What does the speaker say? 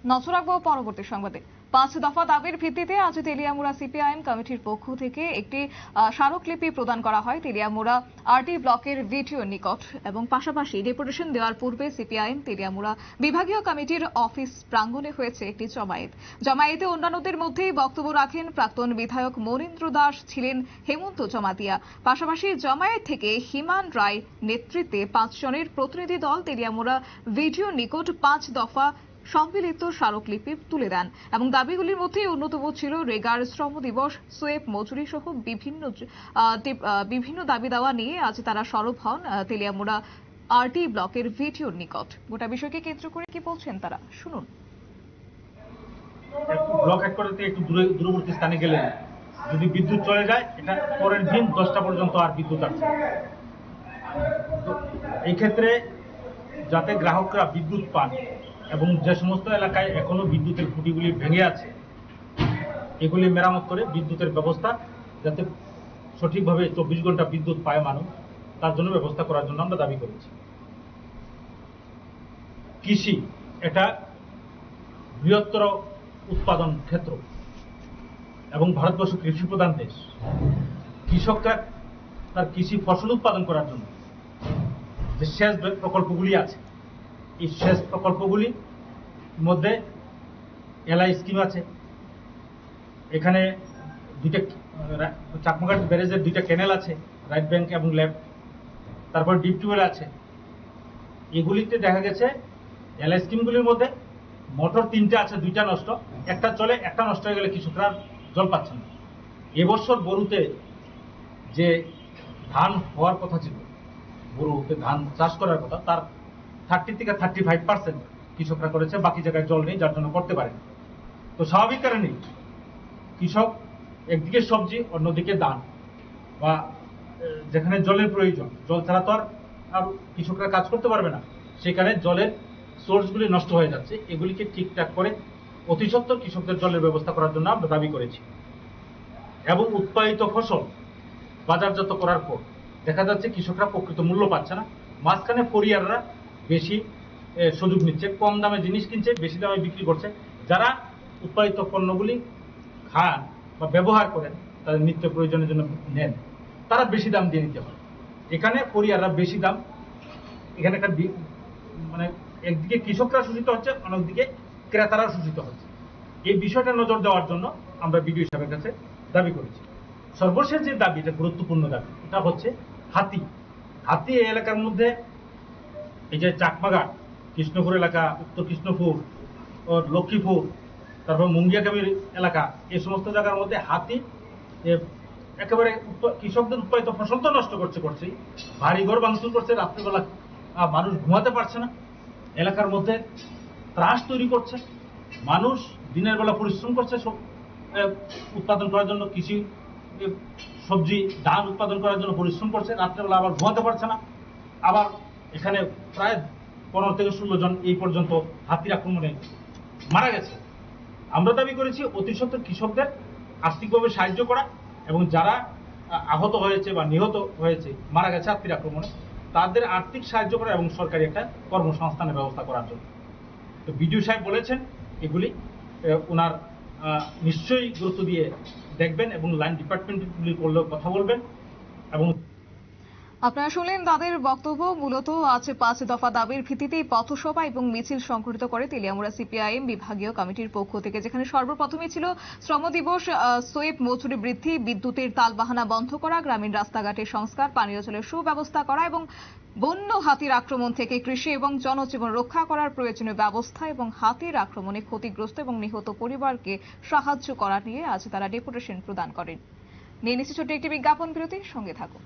নজর রাখবো পরবর্তী সংবাদে। 5 দফা দাবির ভিত্তিতে আজ তেলিয়ামুড়া সিপিআইএম কমিটির পক্ষ থেকে একটি স্মারকলিপি প্রদান করা হয় তেলিয়ামুড়া আরটি ব্লকের ভিডিও নিকট এবং পাশাপাশি ডেপুটেশন দেওয়ার পূর্বে সিপিআইএম তেলিয়ামুড়া বিভাগীয় কমিটির অফিস প্রাঙ্গণে হয়েছে একটি জমায়েতে অন্যান্যদের মধ্যেই বক্তব্য রাখেন প্রাক্তন বিধায়ক মনীন্দ্র দাস, ছিলেন হেমন্ত জমাতিয়া। পাশাপাশি জমায়েত থেকে হিমান রায় নেতৃত্বে 5 জনের প্রতিনিধি দল তেলিয়ামুড়া ভিডিও নিকট 5 দফা সম্মিলিত স্মারকলিপি তুলে দেন এবং দাবিগুলির মধ্যে অন্যতম ছিল রেগার শ্রম দিবস, সোয়েব মজুরি সহ বিভিন্ন দাবি দাওয়া নিয়ে আজ তারা সরব হন তেলিয়ামুড়া আরটি ব্লকের ভিডিওর নিকট। গোটা বিষয়কে কেন্দ্র করে কি বলছেন তারা, শুনুন। ব্লক হেডকোয়ার্টার থেকে একটু দূরবর্তী স্থানে গেলে যদি বিদ্যুৎ চলে যায়, এটা পরের দিন 10টা পর্যন্ত আর বিদ্যুৎ আসছে। এই ক্ষেত্রে যাতে গ্রাহকরা বিদ্যুৎ পান এবং যে সমস্ত এলাকায় এখনো বিদ্যুতের খুঁটিগুলি ভেঙে আছে এগুলি মেরামত করে বিদ্যুতের ব্যবস্থা যাতে সঠিকভাবে 24 ঘন্টা বিদ্যুৎ পায় মানুষ, তার জন্য ব্যবস্থা করার জন্য আমরা দাবি করেছি। কৃষি এটা বৃহত্তর উৎপাদন ক্ষেত্র এবং ভারতবর্ষ কৃষি প্রধান দেশ। কৃষকরা তার কৃষি ফসল উৎপাদন করার জন্য যে সেচ প্রকল্পগুলি আছে, এই সেচ প্রকল্পগুলির মধ্যে এলআই স্কিম আছে, এখানে দুইটা চাকমাঘাট ব্যারেজের 2টা ক্যানেল আছে, রাইট ব্যাংক এবং লেফট, তারপর ডিপ টিউবওয়েল আছে। এগুলিতে দেখা গেছে এলআই স্কিমগুলির মধ্যে মোটর 3টে আছে, 2টা নষ্ট, একটা চলে, একটা নষ্ট হয়ে গেলে কৃষকরা জল পাচ্ছে না। এবছর বরুতে যে ধান হওয়ার কথা ছিল, বরুতে ধান চাষ করার কথা, তার 30 থেকে 35% কৃষকরা করেছে, বাকি জায়গায় জল নেই, যার জন্য করতে পারেনি। তো স্বাভাবিক কারণে কৃষক একদিকে সবজি, অন্যদিকে ধান, বা যেখানে জলের প্রয়োজন, জল ছাড়া তো আর কৃষকরা কাজ করতে পারবে না, সেখানে জলের সোর্সগুলি নষ্ট হয়ে যাচ্ছে। এগুলিকে ঠিকঠাক করে অতি সত্বর কৃষকদের জলের ব্যবস্থা করার জন্য আমরা দাবি করেছি। এবং উৎপাদিত ফসল বাজারজাত করার পর দেখা যাচ্ছে কৃষকরা প্রকৃত মূল্য পাচ্ছে না, মাঝখানে ফরিয়াররা বেশি সুযোগ নিচ্ছে, কম দামে জিনিস কিনছে, বেশি দামে বিক্রি করছে। যারা উৎপাদিত পণ্যগুলি খান বা ব্যবহার করেন, তাদের নিত্য প্রয়োজনের জন্য নেন, তারা বেশি দাম দিয়ে নিতে হয়। এখানে ফরিয়াররা বেশি দাম, এখানে একটা মানে একদিকে কৃষকরা শোষিত হচ্ছে, অন্যদিকে ক্রেতারা শোষিত হচ্ছে। এই বিষয়টা নজর দেওয়ার জন্য আমরা বিডিও সাহেবের কাছে দাবি করেছি। সর্বশেষ যে দাবি, এটা গুরুত্বপূর্ণ দাবি, এটা হচ্ছে হাতি এই এলাকার মধ্যে, এই যে চাকমাঘাট, কৃষ্ণপুর এলাকা, উত্তর কৃষ্ণপুর, লক্ষ্মীপুর, তারপর মুঙ্গিয়াকামির এলাকা, এই সমস্ত জায়গার মধ্যে হাতি একেবারে কৃষকদের উৎপাদিত ফসল তো নষ্ট করছে, ভারী ঘর ভাঙচুর করছে, রাত্রিবেলা মানুষ ঘুমাতে পারছে না, এলাকার মধ্যে ত্রাস তৈরি করছে। মানুষ দিনের বেলা পরিশ্রম করছে উৎপাদন করার জন্য, কৃষি সবজি ধান উৎপাদন করার জন্য পরিশ্রম করছে, রাত্রেবেলা আবার ঘুমাতে পারছে না। আবার এখানে প্রায় 15 থেকে 16 জন এই পর্যন্ত হাতির আক্রমণে মারা গেছে। আমরা দাবি করেছি অতি সত্বর কৃষকদের আর্থিকভাবে সাহায্য করা এবং যারা আহত হয়েছে বা নিহত হয়েছে, মারা গেছে হাতির আক্রমণে, তাদের আর্থিক সাহায্য করা এবং সরকারি একটা কর্মসংস্থানের ব্যবস্থা করার জন্য। তো বিডিও সাহেব বলেছেন এগুলি ওনার নিশ্চয়ই গুরুত্ব দিয়ে দেখবেন এবং লাইন ডিপার্টমেন্টগুলি করলেও কথা বলবেন। এবং আপনারা শুনলেন তাদের বক্তব্য। মূলত আজ 5 দফা দাবির ভিত্তিতে পথসভা এবং মিছিল সংগঠিত করে তেলিয়ামুড়া সিপিআইএম বিভাগীয় কমিটির পক্ষ থেকে, যেখানে সর্বপ্রথমে ছিল শ্রম দিবস, সোয়েব মজুরি বৃদ্ধি, বিদ্যুতের তালবাহানা বন্ধ করা, গ্রামীণ রাস্তাঘাটের সংস্কার, পানীয় জলের সুব্যবস্থা করা এবং বন্য হাতির আক্রমণ থেকে কৃষি এবং জনজীবন রক্ষা করার প্রয়োজনীয় ব্যবস্থা এবং হাতির আক্রমণে ক্ষতিগ্রস্ত এবং নিহত পরিবারকে সাহায্য করা নিয়ে আজ তারা ডেপুটেশন প্রদান করেন। নিয়ে নিচ্ছে ছোট্ট একটি বিজ্ঞাপন বিরতি, সঙ্গে থাকুন।